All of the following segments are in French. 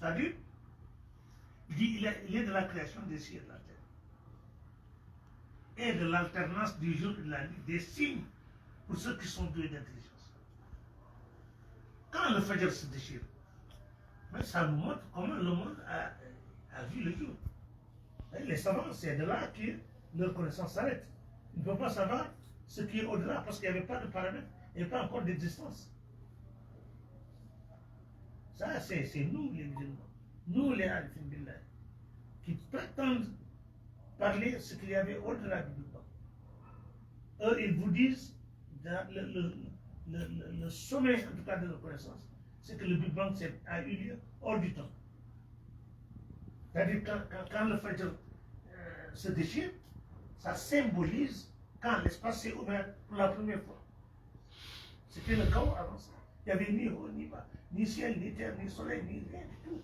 C'est-à-dire, il dit il est de la création des cieux et de la terre. Et de l'alternance du jour et de la nuit, des signes pour ceux qui sont doués d'intelligence. Quand le Fajr se déchire, mais ça nous montre comment le monde a vu le jour. Et les savants, c'est de là que leur connaissance s'arrête. Ils ne peuvent pas savoir ce qui est au-delà parce qu'il n'y avait pas de paramètres, il n'y avait pas encore d'existence. Ça, c'est nous les musulmans, nous les Arifin Billah, qui prétendent parler ce qu'il y avait au-delà du Big Bang. Eux, ils vous disent, dans le sommet en tout cas de leur connaissance, c'est que le Big Bang a eu lieu hors du temps. C'est-à-dire quand le Fajr se déchire, ça symbolise quand l'espace s'est ouvert pour la première fois. C'était le chaos avant ça. Il n'y avait ni haut, ni bas, ni ciel, ni terre, ni soleil, ni rien du tout.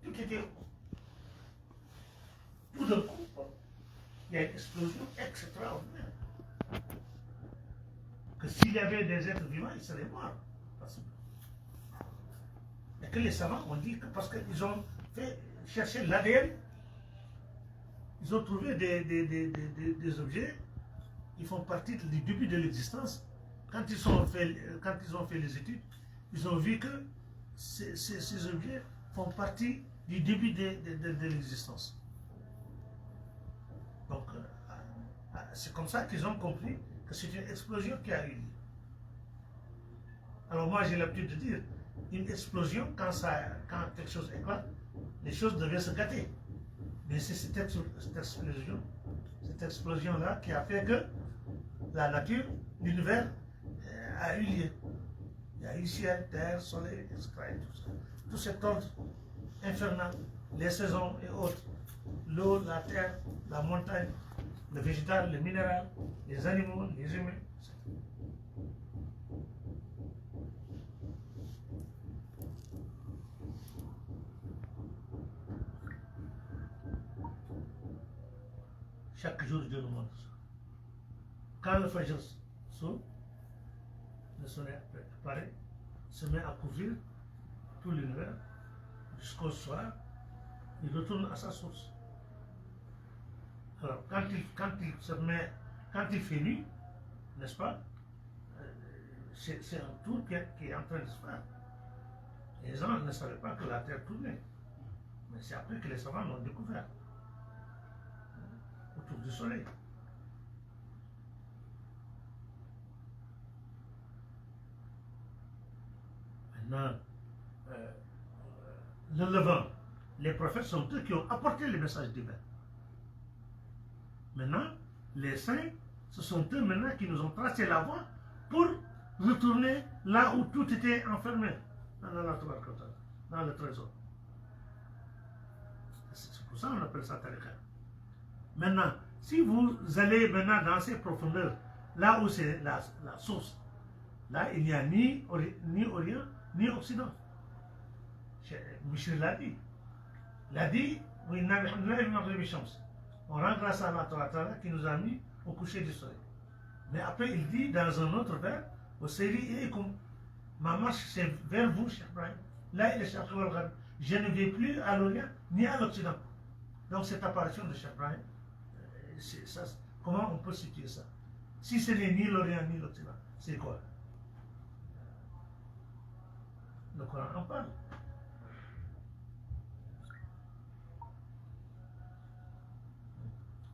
Tout était haut. Tout d'un coup, il y a une explosion extraordinaire. Que s'il y avait des êtres vivants, ils seraient morts. Et que les savants ont dit que parce qu'ils ont fait chercher l'ADN, ils ont trouvé des objets qui font partie du début de l'existence. Quand ils ont fait les études, ils ont vu que ces objets font partie du début de l'existence. Donc, c'est comme ça qu'ils ont compris que c'est une explosion qui a eu lieu. Alors moi, j'ai l'habitude de dire, une explosion, quand quelque chose éclate, les choses devaient se gâter. Mais c'est cette explosion-là qui a fait que la nature, l'univers a eu lieu. Il y a eu ciel, terre, soleil, etc. Tout cet ordre infernal, les saisons et autres, l'eau, la terre, la montagne, le végétal, le minéral, les animaux, les humains, etc. Chaque jour, Dieu nous montre ça. Quand le Fajr s'ouvre, le soleil apparaît, se met à couvrir tout l'univers jusqu'au soir, il retourne à sa source. Alors, quand il fait nuit, n'est-ce pas, c'est un tour qui est en train de se faire. Les gens ne savaient pas que la Terre tournait, mais c'est après que les savants l'ont découvert. Autour du soleil. Maintenant, le levant, les prophètes sont eux qui ont apporté le message divin. Maintenant, les saints, ce sont eux maintenant qui nous ont tracé la voie pour retourner là où tout était enfermé, dans le trésor. C'est pour ça qu'on appelle ça tariqa. Maintenant, si vous allez maintenant dans ces profondeurs, là où c'est la source, là il n'y a ni Orient, ni Occident. Michel l'a dit. Il a dit, on rend grâce à Allah qui nous a mis au coucher du soleil. Mais après il dit dans un autre vers, ma marche c'est vers vous, Cheikh Ibrahim. Là il est Cheikh Ibrahim. Je ne vais plus à l'Orient ni à l'Occident. Donc cette apparition de Cheikh Ibrahim, ça, comment on peut situer ça? Si ce n'est ni l'Orient ni l'Occident, c'est quoi? Le Coran en parle.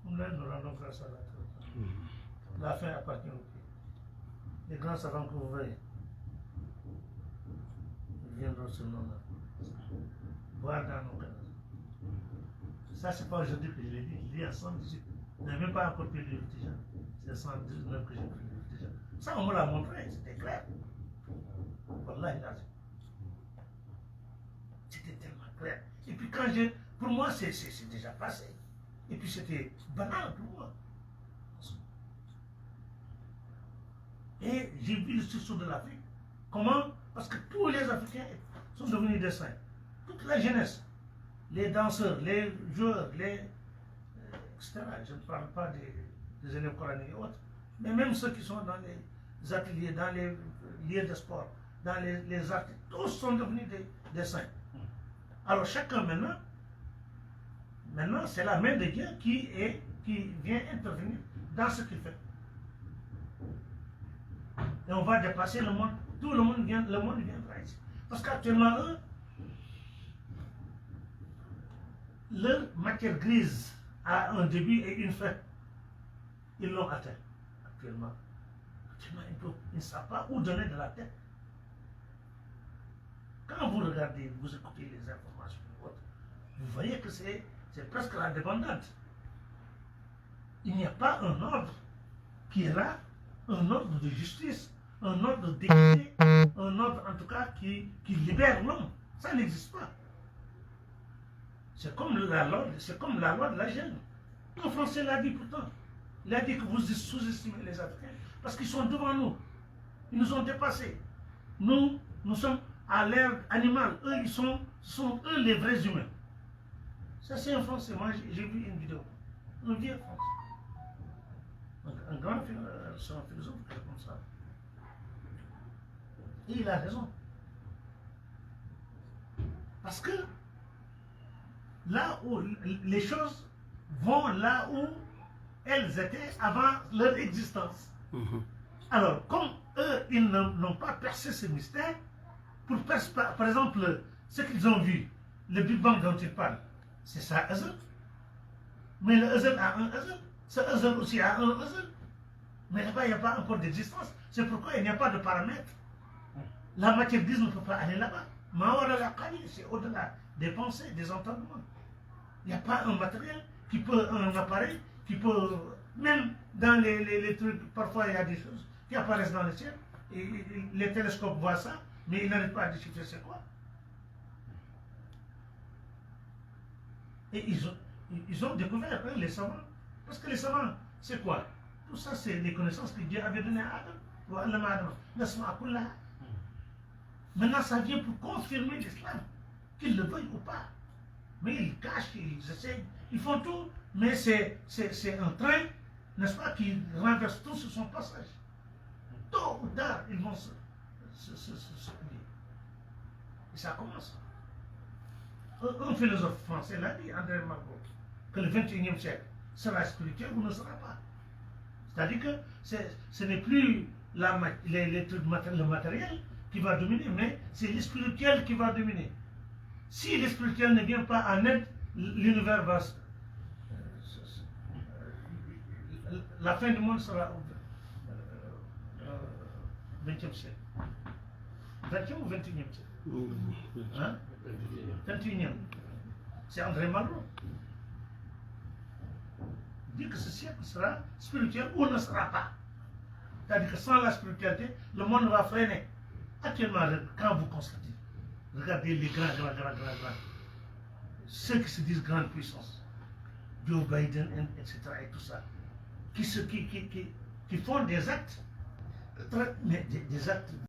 Nous rendons grâce à Allah. La fin appartient au pied. Les grands savants que vous voyez, ils viendront ce nom-là. Voir dans nos canaux. Ça, c'est pas aujourd'hui que je l'ai dit. Je l'ai à 118. Je n'ai même pas encore pris le livre déjà. C'est à 119 que j'ai pris le livre déjà. Ça, on me l'a montré, c'était clair. Wallah, il a dit. C'était tellement clair. Et puis quand pour moi, c'est déjà passé. Et puis c'était banal pour moi. Et j'ai vu le sursaut de l'Afrique. Comment? Parce que tous les Africains sont devenus des saints. Toute la jeunesse, les danseurs, les joueurs, etc. Je ne parle pas des élèves coraniques et autres. Mais même ceux qui sont dans les ateliers, dans les lieux de sport, dans les arts, tous sont devenus des saints. Alors chacun maintenant c'est la main de Dieu qui vient intervenir dans ce qu'il fait. Et on va dépasser le monde. Tout le monde viendra ici. Parce qu'actuellement, eux, leur matière grise a un début et une fin. Ils l'ont atteint actuellement. Ils ne savent pas où donner de la tête. Quand vous regardez, vous écoutez les informations ou autres, vous voyez que c'est presque la débandade. Il n'y a pas un ordre qui est là, un ordre de justice, un ordre d'équité, un ordre en tout cas qui libère l'homme. Ça n'existe pas. C'est comme la loi de la jungle. Un Français l'a dit pourtant. Il a dit que vous sous-estimez les Africains parce qu'ils sont devant nous. Ils nous ont dépassés. Nous sommes à l'ère animale. Eux, sont eux les vrais humains. Ça, c'est un Français. Moi, j'ai vu une vidéo. Un vieux Français. Un grand philosophe comme ça. Et il a raison. Parce que là où les choses vont là où elles étaient avant leur existence. Alors, comme eux, ils n'ont pas percé ce mystère, par exemple, ce qu'ils ont vu, le Big Bang dont ils parlent, c'est ça, Ezel. Mais le Ezel a un Ezel. Ce Ezel aussi a un Ezel. Mais là-bas, il n'y a pas encore d'existence. C'est pourquoi il n'y a pas de paramètres. La matière grise ne peut pas aller là-bas. C'est au-delà des pensées, des entendements. Il n'y a pas un matériel un appareil qui peut, même dans les trucs, parfois il y a des choses qui apparaissent dans le ciel, et les télescopes voient ça, mais ils n'arrivent pas à déchiffrer c'est quoi. Et ils ont découvert, les savants, parce que les savants, c'est quoi? Tout ça, c'est les connaissances que Dieu avait données à Adam. Maintenant, ça vient pour confirmer l'islam, qu'ils le veuillent ou pas. Mais ils cachent, ils essaient, ils font tout, mais c'est un train, n'est-ce pas, qui renverse tout sur son passage. Tôt ou tard, ils vont se plier. Et ça commence. Un philosophe français l'a dit, André Malraux, que le 21e siècle sera spirituel ou ne sera pas. C'est-à-dire que ce n'est plus le matériel qui va dominer, mais c'est le spirituel qui va dominer. Si le spirituel ne vient pas en aide, l'univers va... La fin du monde sera au 20e siècle. 20e ou 21e siècle? Hein? 21e. C'est André Malraux. Il dit que ce siècle sera spirituel ou ne sera pas. C'est-à-dire que sans la spiritualité, le monde va freiner. Actuellement, quand vous constatez, regardez les grands, ceux qui se disent grande puissance, Joe Biden, etc. et tout ça, qui font des actes, des actes